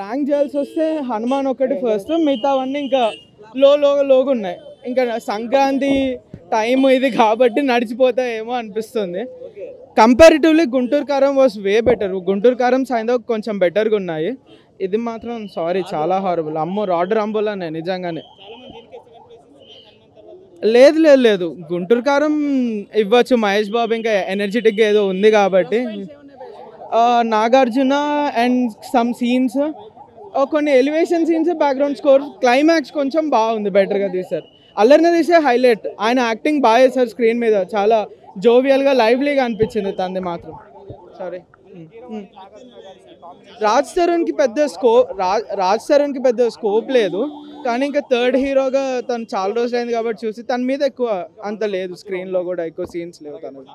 Rank చేయాల్సి వస్తే హనుమాన్ ఒకటి ఫస్ట్, మిగతావన్నీ ఇంకా లోగా ఉన్నాయి. ఇంకా సంక్రాంతి టైం ఇది కాబట్టి నడిచిపోతాయేమో అనిపిస్తుంది. కంపారిటివ్లీ గుంటూరు కారం వాస్ వే బెటర్. గుంటూరు కారం సాయంత్రం కొంచెం బెటర్గా ఉన్నాయి. ఇది మాత్రం సారీ చాలా హారబుల్. అమ్మో రాడ్ రంబోలానే నిజంగానే. లేదు గుంటూరు కారం ఇవ్వచ్చు. మహేష్ బాబు ఇంకా ఎనర్జెటిక్గా ఏదో ఉంది కాబట్టి. నాగార్జున అండ్ సమ్ సీన్స్, కొన్ని elevation scenes, background score, climax కొంచెం బాగుంది, బెటర్గా తీశారు. అల్లరిని తీసే హైలైట్. ఆయన యాక్టింగ్ బాగా చేశారు స్క్రీన్ మీద, చాలా జోవియల్గా లైవ్లీగా అనిపించింది తనది మాత్రం. సారీ రాజ్ తరుణ్కి పెద్ద స్కోప్ లేదు, కానీ ఇంకా థర్డ్ హీరోగా తను చాలా రోజులు అయింది కాబట్టి చూసి తన మీద ఎక్కువ అంత లేదు. స్క్రీన్లో కూడా ఎక్కువ సీన్స్ లేవు తనది.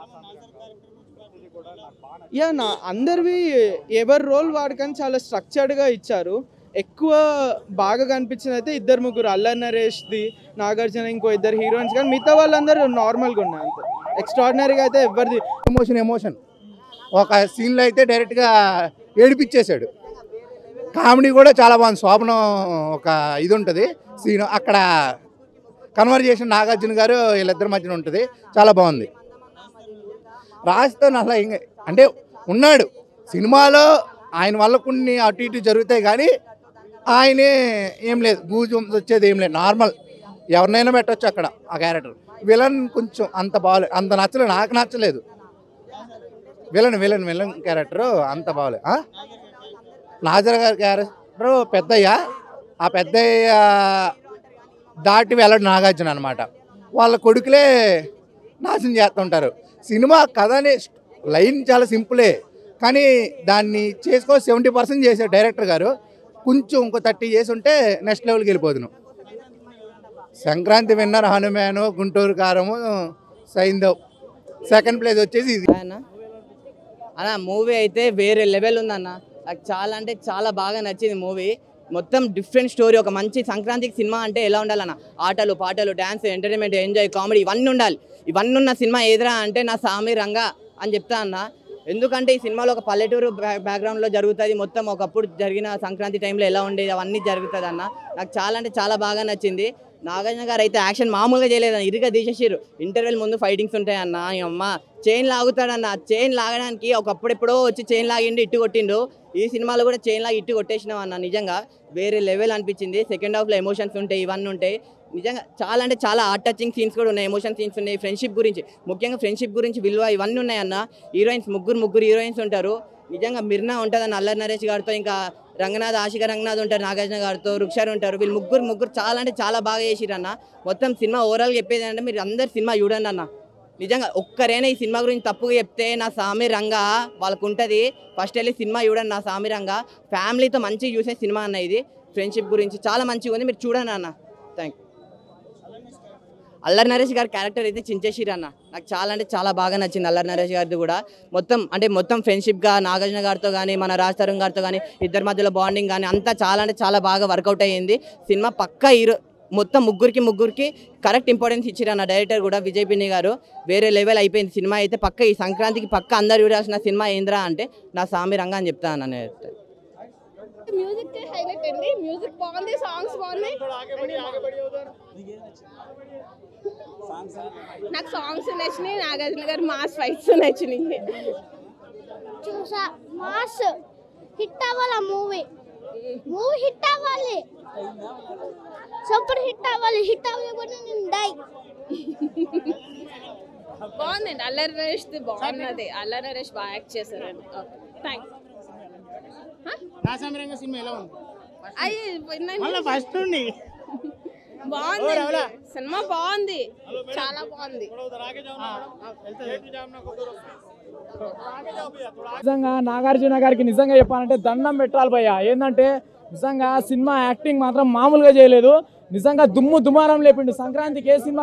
అందరివి ఎవరి రోల్ వాడికని చాలా స్ట్రక్చర్డ్గా ఇచ్చారు. ఎక్కువ బాగా కనిపించింది అయితే 2-3, అల్లరి నరేష్ది, నాగార్జున, ఇంకో 2 హీరోయిన్స్, కానీ మిగతా వాళ్ళందరూ నార్మల్గా ఉన్నాయి అంతే. ఎక్స్ట్రాడినరీగా అయితే ఎవరిది ఎమోషన్ ఒక సీన్లో అయితే డైరెక్ట్గా ఏడిపించేశాడు. కామెడీ కూడా చాలా బాగుంది. శోభనం ఒక ఇది ఉంటుంది సీన్, అక్కడ కన్వర్జేషన్ నాగార్జున గారు వీళ్ళిద్దరి మధ్యన ఉంటుంది, చాలా బాగుంది. రాజ్తో అలా అంటే ఉన్నాడు సినిమాలో, ఆయన వల్ల కొన్ని అటు ఇటు జరుగుతాయి, కానీ ఆయనే ఏం లేదు, గూజు వచ్చేది ఏం లేదు, నార్మల్ ఎవరినైనా పెట్టవచ్చు అక్కడ ఆ క్యారెక్టర్. విలన్ కొంచెం అంత బాగలేదు, అంత నచ్చలేదు, నాకు నచ్చలేదు. విలన్ క్యారెక్టరు అంత బాగలేదు. నాజర్ గారి క్యారెక్టరు పెద్దయ్య, ఆ పెద్దయ్య దాటి వెళ్ళడు నాగార్జున అనమాట. వాళ్ళ కొడుకులే నాశనం చేస్తుంటారు. సినిమా కథని లైన్ చాలా సింపులే, కానీ దాన్ని చేసుకో 70% చేశారు డైరెక్టర్ గారు. కొంచెం ఇంకో 30 చేసి ఉంటే నెక్స్ట్ లెవెల్కి వెళ్ళిపోదును. సంక్రాంతి విన్నర్ హనుమాను, గుంటూరు కారము, సైంధవ్. సెకండ్ ప్లేస్ వచ్చేసి ఇది అన్న. మూవీ అయితే వేరే లెవెల్ ఉందన్న. నాకు చాలా అంటే చాలా బాగా నచ్చింది మూవీ. మొత్తం డిఫరెంట్ స్టోరీ. ఒక మంచి సంక్రాంతికి సినిమా అంటే ఎలా ఉండాలన్న, ఆటలు పాటలు, డ్యాన్స్, ఎంటర్టైన్మెంట్, ఎంజాయ్, కామెడీ ఇవన్నీ ఉండాలి. ఇవన్నీ ఉన్న సినిమా ఏదిరా అంటే నా సామి రంగా అని చెప్తా అన్న. ఎందుకంటే ఈ సినిమాలో ఒక పల్లెటూరు బ్యాక్గ్రౌండ్లో జరుగుతుంది. మొత్తం ఒకప్పుడు జరిగిన సంక్రాంతి టైంలో ఎలా ఉండేది అవన్నీ జరుగుతుంది అన్న. నాకు చాలా అంటే చాలా బాగా నచ్చింది. నాగార్జున గారు అయితే యాక్షన్ మామూలుగా చేయలేదన్న, ఇరుగా తీసేసారు. ఇంటర్వెల్ ముందు ఫైటింగ్స్ ఉంటాయన్న, అమ్మ చైన్ లాగుతాడన్న. చైన్ లాగడానికి ఒకప్పుడెప్పుడో వచ్చి చైన్ లాగిండి ఇట్టు కొట్టిండు. ఈ సినిమాలో కూడా చైన్ లాగి ఇట్టు కొట్టేసినాం అన్న. నిజంగా వేరే లెవెల్ అనిపించింది. సెకండ్ హాఫ్లో ఎమోషన్స్ ఉంటాయి, ఇవన్నీ ఉంటాయి. నిజంగా చాలా అంటే చాలా హార్ట్ టచింగ్ సీన్స్ కూడా ఉన్నాయి, ఎమోషన్ సీన్స్ ఉన్నాయి. ఫ్రెండ్షిప్ గురించి, ముఖ్యంగా ఫ్రెండ్షిప్ గురించి విలువ ఇవన్నీ ఉన్నాయన్న. హీరోయిన్స్ ముగ్గురు హీరోయిన్స్ ఉంటారు. నిజంగా మిర్నా ఉంటుందన్న అల్లరి నరేష్ గారితో, ఇంకా రంగనాథ్, ఆశిక రంగనాథ్ ఉంటారు, నాగార్జున గారితో, రుక్షార్ ఉంటారు. వీళ్ళు ముగ్గురు చాలా అంటే చాలా బాగా చేసిరన్న. మొత్తం సినిమా ఓవరాల్గా చెప్పేది అంటే మీరు అందరు సినిమా చూడండి అన్న. నిజంగా ఒక్కరైనా ఈ సినిమా గురించి తప్పుగా చెప్తే నా సామి రంగా వాళ్ళకు ఉంటుంది. ఫస్ట్ వెళ్ళి సినిమా చూడండి నా సామి రంగా. ఫ్యామిలీతో మంచిగా చూసే సినిమా అన్న ఇది. ఫ్రెండ్షిప్ గురించి చాలా మంచిగా ఉంది, మీరు చూడండి అన్న. Thank you. అల్లరి నరేష్ గారి క్యారెక్టర్ అయితే చించేసిరు అన్న. నాకు చాలా అంటే చాలా బాగా నచ్చింది అల్లరి నరేష్ గారిది కూడా. మొత్తం ఫ్రెండ్షిప్గా నాగార్జున గారితో కానీ, మన రాజ్ తరుణ్ గారితో కానీ, ఇద్దరి మధ్యలో బాండింగ్ కానీ అంతా చాలా అంటే చాలా బాగా వర్కౌట్ అయ్యింది. సినిమా పక్కా హీరో మొత్తం ముగ్గురికి కరెక్ట్ ఇంపార్టెన్స్ ఇచ్చిరన్న డైరెక్టర్ కూడా, విజయ్ పిన్ని గారు. వేరే లెవెల్ అయిపోయింది సినిమా అయితే. పక్క ఈ సంక్రాంతికి పక్క అందరు చూడాల్సిన సినిమా ఏంద్రా అంటే నా సామి రంగా అని చెప్తాను అన్న. మ్యూజిక్ హైలైట్ అండి. మ్యూజిక్ బాగుంది, సాంగ్స్ బాగున్నాయి. నాకు సాంగ్స్ నచ్చినాయి, నాగార్జున గారు మాస్ ఫైట్స్ నచ్చినాయి. చూసా మాస్ హిట్ అవ్వాలి, మూవీ హిట్ అవ్వాలి, సూపర్ హిట్ అవ్వాలి. హిట్ అవ్వకపోతే నేను డై. బాగుందండి. అల్లరి నరేష్ బాగున్నది. అల్లరి నరేష్ బాగా యాక్ట్ చేశారండి. థ్యాంక్స్. బాగుంది, సినిమా బాగుంది, చాలా బాగుంది. నిజంగా నాగార్జున గారికి నిజంగా చెప్పాలంటే దండం పెట్టాలి భయ్య. ఏంటంటే నిజంగా సినిమా యాక్టింగ్ మాత్రం మామూలుగా చేయలేదు. నిజంగా దుమారం లేపిండు. సంక్రాంతికి ఏ సినిమా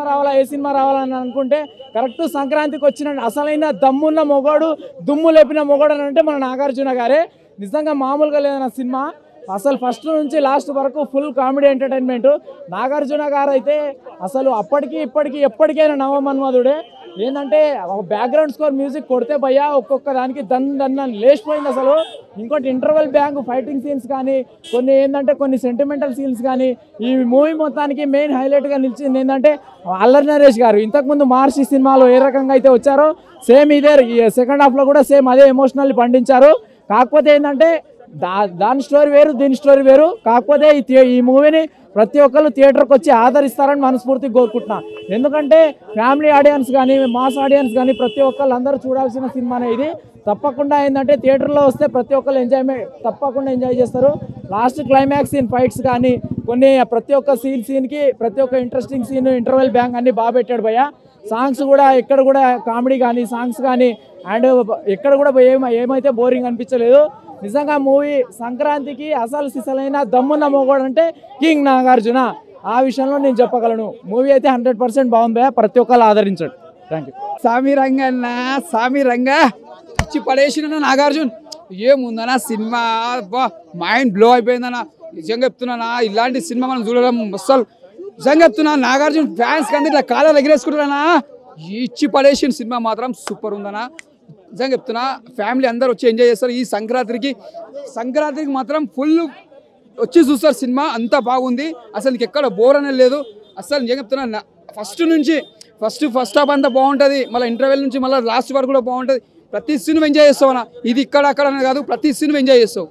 రావాలని అనుకుంటే కరెక్ట్ సంక్రాంతికి వచ్చిన అసలైన దమ్మున్న మొగోడు, దుమ్ము లేపిన మొగోడు అని అంటే మన నాగార్జున గారే. నిజంగా మామూలుగా లేదన్న సినిమా. అసలు ఫస్ట్ నుంచి లాస్ట్ వరకు ఫుల్ కామెడీ ఎంటర్టైన్మెంట్. నాగార్జున గారు అయితే అసలు అప్పటికి ఇప్పటికీ ఎప్పటికైనా నవమన్మధుడే. ఏంటంటే బ్యాక్గ్రౌండ్ స్కోర్ మ్యూజిక్ కొడితే భయ్యా ఒక్కొక్క దానికి దన్ లేచిపోయింది. అసలు ఇంకోటి ఇంటర్వెల్ బ్యాంక్ ఫైటింగ్ సీన్స్ కానీ కొన్ని ఏంటంటే కొన్ని సెంటిమెంటల్ సీన్స్ కానీ ఈ మూవీ మొత్తానికి మెయిన్ హైలైట్గా నిలిచింది ఏంటంటే అల్లరి నరేష్ గారు ఇంతకుముందు మహర్షి సినిమాలో ఏ రకంగా అయితే వచ్చారో సేమ్ ఇదే సెకండ్ హాఫ్లో కూడా సేమ్ అదే ఎమోషనల్లీ పండించారు. కాకపోతే ఏంటంటే దాని స్టోరీ వేరు దీని స్టోరీ వేరు. కాకపోతే ఈ మూవీని ప్రతి ఒక్కరు థియేటర్కి వచ్చి ఆదరిస్తారని మనస్ఫూర్తిగా కోరుకుంటున్నా. ఎందుకంటే ఫ్యామిలీ ఆడియన్స్ కానీ మాస్ ఆడియన్స్ కానీ ప్రతి ఒక్కళ్ళు అందరూ చూడాల్సిన సినిమానే ఇది. తప్పకుండా ఏంటంటే థియేటర్లో వస్తే ప్రతి ఒక్కరు తప్పకుండా ఎంజాయ్ చేస్తారు. లాస్ట్ క్లైమాక్స్ సీన్ ఫైట్స్ కానీ కొన్ని ప్రతి ఒక్క సీన్కి ప్రతి ఒక్క ఇంట్రెస్టింగ్ సీన్ ఇంటర్వెల్ బ్యాంక్ అన్ని బాగా పెట్టాడు భయ్య. సాంగ్స్ కూడా ఎక్కడ కూడా కామెడీ కానీ సాంగ్స్ కానీ అండ్ ఎక్కడ కూడా ఏమైతే బోరింగ్ అనిపించలేదు. నిజంగా మూవీ సంక్రాంతికి అసలు సిసలైన దమ్మున్న మొగోడు అంటే కింగ్ నాగార్జున. ఆ విషయంలో నేను చెప్పగలను. మూవీ అయితే 100% బాగుంది. ప్రతి ఒక్కరు ఆదరించండి. Thank you. సామి రంగా ఇచ్చి పడేసిన నాగార్జున ఏముందన్నా సినిమా మైండ్ బ్లో అయిపోయిందన్నా. నిజంగా చెప్తున్నానా ఇలాంటి సినిమా మనం చూడడం అస్సలు నిజంగా చెప్తున్నా. నాగార్జున ఫ్యాన్స్ కంటే ఇట్లా కాలాలు ఎగిరేసుకుంటున్నా. ఇచ్చి పడేసిన సినిమా మాత్రం సూపర్ ఉందన్నా. నిజంగా చెప్తున్నా ఫ్యామిలీ అందరూ వచ్చి ఎంజాయ్ చేస్తారు. ఈ సంక్రాంతికి మాత్రం ఫుల్ వచ్చి చూస్తారు సినిమా. అంతా బాగుంది. అసలు నీకు ఎక్కడ బోర్ అనేది లేదు. అసలు నిజంగా చెప్తున్నా ఫస్ట్ హాఫ్ అంతా బాగుంటుంది. మళ్ళీ ఇంటర్వెల్ నుంచి మళ్ళీ లాస్ట్ వరకు కూడా బాగుంటుంది. ప్రతి సినిమా ఎంజాయ్ చేస్తావు అన్న. ఇది ఇక్కడ అక్కడ కాదు, ప్రతి సినిమా ఎంజాయ్ చేస్తావు.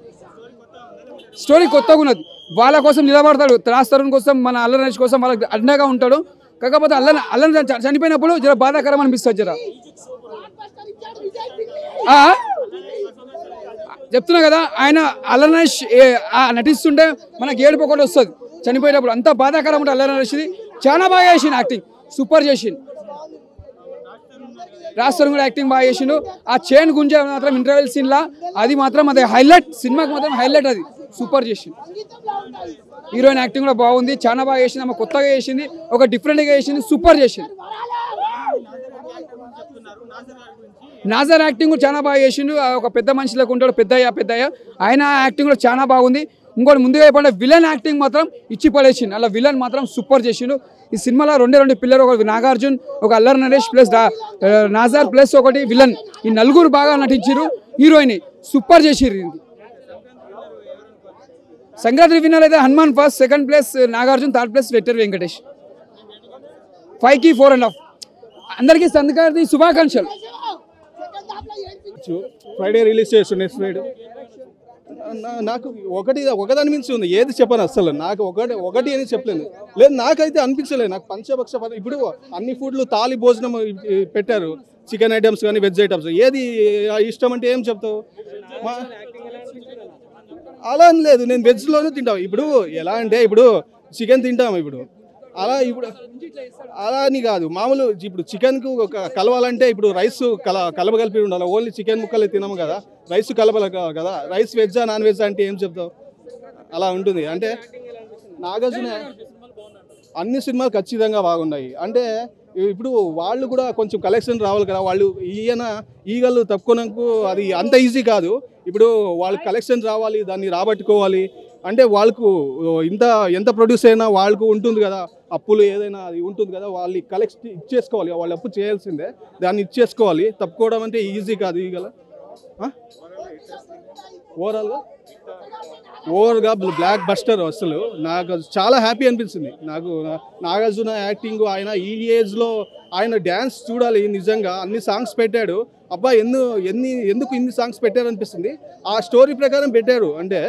స్టోరీ కొత్తగా ఉన్నది. వాళ్ళ కోసం నిలబడతాడు. త్రాస్ తరుణ్ కోసం మన అల్లరి నరేష్ కోసం వాళ్ళకి అండగా ఉంటాడు. కాకపోతే అల్లరి చనిపోయినప్పుడు జర బాధాకరం అనిపిస్తుంది. జర చెప్తున్నా కదా ఆయన అల్లరి నరేష్ నటిస్తుంటే మనకి ఏడుపు ఒకటి వస్తుంది చనిపోయేటప్పుడు. అంత బాధాకరం ఉంటుంది అల్లరి నరేష్ది. చాలా బాగా చేసిండు యాక్టింగ్, సూపర్ చేసిండు. రాస్తారు కూడా యాక్టింగ్ బాగా చేసిండు. ఆ చైన్ గుంజే మాత్రం ఇంటర్వెల్ సీన్లా అది మాత్రం అది హైలైట్. సినిమాకి మాత్రం హైలైట్. అది సూపర్ చేసింది. హీరోయిన్ యాక్టింగ్ కూడా బాగుంది, చాలా బాగా చేసింది. ఆమె కొత్తగా చేసింది, ఒక డిఫరెంట్గా చేసింది, సూపర్ చేసింది. నాజర్ యాక్టింగ్ కూడా చాలా బాగా చేసిండు. ఒక పెద్ద మనిషిలోకి ఉంటాడు, పెద్దయ్య ఆయన యాక్టింగ్ కూడా చాలా బాగుంది. ఇంకోటి ముందుగా చెప్పండి విలన్ యాక్టింగ్ మాత్రం ఇచ్చి పడేసిండు. అలా విలన్ మాత్రం సూపర్ చేసిండు. ఈ సినిమాలో రెండు పిల్లలు, ఒక నాగార్జున్, ఒక అల్లరి నరేష్ ప్లస్ నాజర్ ప్లస్ ఒకటి విలన్. ఈ నలుగురు బాగా నటించారు. హీరోయిన్ సూపర్ చేసిర్రు. సంక్రాంతి విన్నర్ అయితే Hanuman first, second place Nagarjun, third place వెట్టర్ వెంకటేష్. 5కి 4.5. అందరికీ సంక్రాంతి శుభాకాంక్షలు. ఫ్రైడే రిలీజ్ చేస్తుండే నెక్స్ట్ ఫ్రైడే. నాకు ఒకదాని మించి ఉంది. ఏది చెప్పను అసలు. నాకు ఒకటి అని చెప్పలేను. లేదు నాకైతే అనిపించలేదు. నాకు పంచభక్ష ఇప్పుడు అన్ని ఫుడ్లు తాలి భోజనం పెట్టారు. చికెన్ ఐటమ్స్ కానీ వెజ్ ఐటమ్స్ ఏది ఇష్టం అంటే ఏం చెప్తావు? అలా అని లేదు, నేను వెజ్లోనే తింటాం. ఇప్పుడు ఎలా అంటే ఇప్పుడు చికెన్ తింటాము. ఇప్పుడు అలా అని కాదు. మామూలు ఇప్పుడు చికెన్కు కలవాలంటే ఇప్పుడు రైస్ కలపగలిపి ఉండాలి. ఓన్లీ చికెన్ ముక్కలే తినము కదా, రైస్ కలపల కదా. రైస్ వెజ్జా నాన్ వెజ్జా అంటే ఏం చెప్తావు? అలా ఉంటుంది. అంటే నాగార్జున అన్ని సినిమాలు ఖచ్చితంగా బాగున్నాయి. అంటే ఇప్పుడు వాళ్ళు కూడా కొంచెం కలెక్షన్ రావాలి కదా. వాళ్ళు ఈగలు తప్పుకోనకు అది అంత ఈజీ కాదు. ఇప్పుడు వాళ్ళకి కలెక్షన్ రావాలి, దాన్ని రాబట్టుకోవాలి అంటే వాళ్ళకు ఎంత ప్రొడ్యూస్ అయినా వాళ్ళకు ఉంటుంది కదా, అప్పులు ఏదైనా అది ఉంటుంది కదా. వాళ్ళు కలెక్ట్ ఇచ్చేసుకోవాలి. వాళ్ళు అప్పు చేయాల్సిందే, దాన్ని ఇచ్చేసుకోవాలి. తప్పుకోవడం అంటే ఈజీ కాదు. ఈగల ఓవర్గా బ్లాక్ బస్టర్. అసలు నాకు చాలా హ్యాపీ అనిపించింది. నాకు నాగార్జున యాక్టింగ్, ఆయన ఈ ఏజ్లో ఆయన డ్యాన్స్ చూడాలి. నిజంగా అన్ని సాంగ్స్ పెట్టాడు. అబ్బా ఎందుకు ఇన్ని సాంగ్స్ పెట్టారు అనిపిస్తుంది. ఆ స్టోరీ ప్రకారం పెట్టారు అంటే.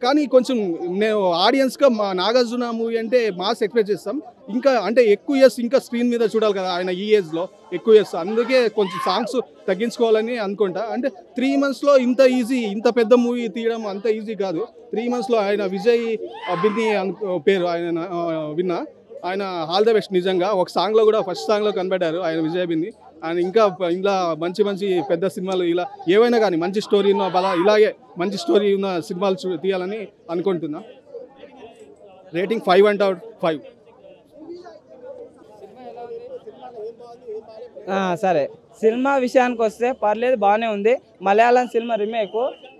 కానీ కొంచెం నేను ఆడియన్స్గా మా నాగార్జున మూవీ అంటే మాస్ ఎక్స్పెక్ట్ చేస్తాం. ఇంకా అంటే ఎక్కువ ఇయర్స్ ఇంకా స్క్రీన్ మీద చూడాలి కదా ఆయన ఈ ఏజ్లో ఎక్కువ ఇయర్స్. అందుకే కొంచెం సాంగ్స్ తగ్గించుకోవాలని అనుకుంటా. అంటే 3 monthsలో ఇంత పెద్ద మూవీ తీయడం అంత ఈజీ కాదు. 3 monthsలో ఆయన విజయ్ బిన్ని పేరు ఆయన విన్నా. ఆయన ఆల్ ద బెస్ట్ నిజంగా. ఒక సాంగ్లో కూడా ఫస్ట్ సాంగ్లో కనబడ్డారు ఆయన విజయ్ బిన్ని. ఆయన ఇంకా ఇలా మంచి పెద్ద సినిమాలు ఇలా ఏవైనా కానీ మంచి స్టోరీ ఉన్న ఇలాగే మంచి స్టోరీ ఉన్న సినిమాలు తీయాలని అనుకుంటున్నా. రేటింగ్ 5/5. సరే, సినిమా విషయానికి వస్తే పర్లేదు, బాగానే ఉంది. మలయాళం సినిమా రీమేక్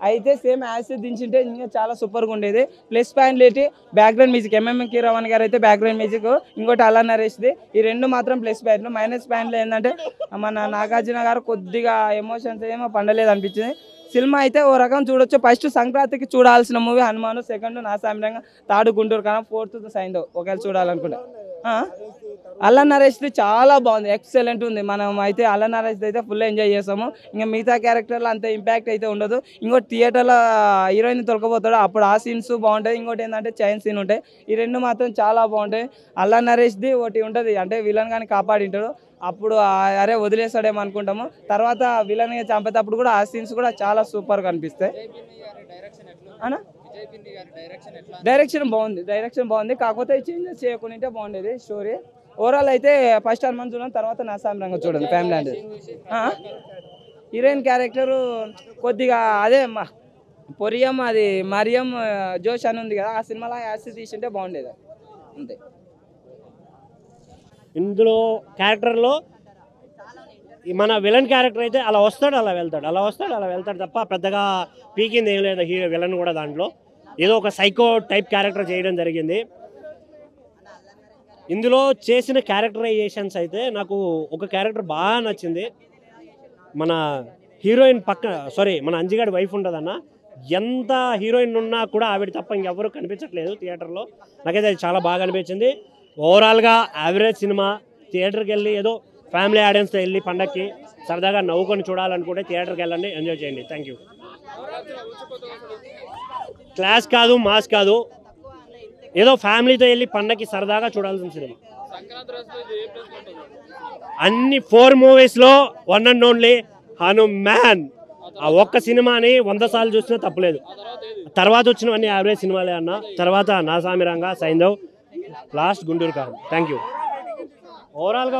అయితే సేమ్ యాసిడ్ దించింటే ఇంకా చాలా సూపర్గా ఉండేది. ప్లస్ పాయింట్లు ఏంటి, బ్యాక్గ్రౌండ్ మ్యూజిక్ ఎంఎం కీరవాణి గారు అయితే బ్యాక్గ్రౌండ్ మ్యూజిక్, ఇంకోటి అల్లరి నరేష్ది. ఈ రెండు మాత్రం ప్లస్ పాయింట్లు. మైనస్ పాయింట్లు ఏంటంటే మన నాగార్జున గారు కొద్దిగా ఎమోషన్స్ ఏమో పండలేదు అనిపించింది. సినిమా అయితే ఓ రకం చూడొచ్చు. ఫస్ట్ సంక్రాంతికి చూడాల్సిన మూవీ హనుమాన్, సెకండ్ నా సామిరంగా, థర్డ్ గుంటూరు కారం, ఫోర్త్ సైంధవ్ ఒకవేళ చూడాలనుకుంటే. అల్లా నరేష్ది చాలా బాగుంది, ఎక్సలెంట్ ఉంది. మనం అయితే అల్లా నరేష్ది అయితే ఫుల్ ఎంజాయ్ చేస్తాము. ఇంకా మిగతా క్యారెక్టర్లో అంత ఇంపాక్ట్ అయితే ఉండదు. ఇంకోటి థియేటర్లో హీరోయిన్ తొలకపోతాడు, అప్పుడు ఆ సీన్స్ బాగుంటాయి. ఇంకోటి ఏంటంటే చైన్ సీన్ ఉంటాయి. ఈ రెండు మాత్రం చాలా బాగుంటాయి. అల్లా నరేష్ది ఒకటి ఉంటుంది, అంటే విలన్ కానీ కాపాడింటాడు, అప్పుడు అరే వదిలేస్తాడేమో అనుకుంటాము. తర్వాత విలన్ చంపేటప్పుడు కూడా ఆ సీన్స్ కూడా చాలా సూపర్గా అనిపిస్తాయి. అన్నా డైరెక్షన్ బాగుంది, కాకపోతే చేంజెస్ చేయకుండా బాగుండేది స్టోరీ. ఓవరాల్ అయితే ఫస్ట్ హనుమాన్ చూడండి, తర్వాత నా సామిరంగా చూడండి ఫ్యామిలీ అంటే. హీరోయిన్ క్యారెక్టరు కొద్దిగా అదే పొరియం, అది మరియం జోష్ అని ఉంది కదా, ఆ సినిమాలో యాసి తీసింటే బాగుండేది అంతే. ఇందులో క్యారెక్టర్లో మన విలన్ క్యారెక్టర్ అయితే అలా వస్తాడు అలా వెళ్తాడు తప్ప పెద్దగా పీకింది ఏం లేదు. హీరో విలన్ కూడా దాంట్లో ఏదో ఒక సైకో టైప్ క్యారెక్టర్ చేయడం జరిగింది. ఇందులో చేసిన క్యారెక్టరైజేషన్స్ అయితే నాకు ఒక క్యారెక్టర్ బాగా నచ్చింది. మన హీరోయిన్ మన అంజిగాడి వైఫ్ ఉంటుందన్న, ఎంత హీరోయిన్ ఉన్నా కూడా ఆవిడ తప్ప ఇంకెవరు కనిపించట్లేదు థియేటర్లో. నాకైతే అది చాలా బాగా అనిపించింది. ఓవరాల్గా యావరేజ్ సినిమా. థియేటర్కి వెళ్ళి ఏదో ఫ్యామిలీ ఆడియన్స్తో వెళ్ళి పండగకి సరదాగా నవ్వుకొని చూడాలనుకుంటే థియేటర్కి వెళ్ళండి, ఎంజాయ్ చేయండి. Thank you. క్లాస్ కాదు, మాస్ కాదు, ఏదో ఫ్యామిలీతో వెళ్ళి పండగకి సరదాగా చూడాల్సిన సినిమా. అన్ని 4 మూవీస్లో వన్ అండ్ ఓన్లీ హనుమాన్. ఆ ఒక్క సినిమాని 100 సార్లు చూసినా తప్పలేదు. తర్వాత వచ్చినవన్నీ యావరేజ్ సినిమాలే అన్న. తర్వాత నా సామిరంగా, సైంధవ్, లాస్ట్ గుంటూరు కారం. Thank you. ఓవరాల్గా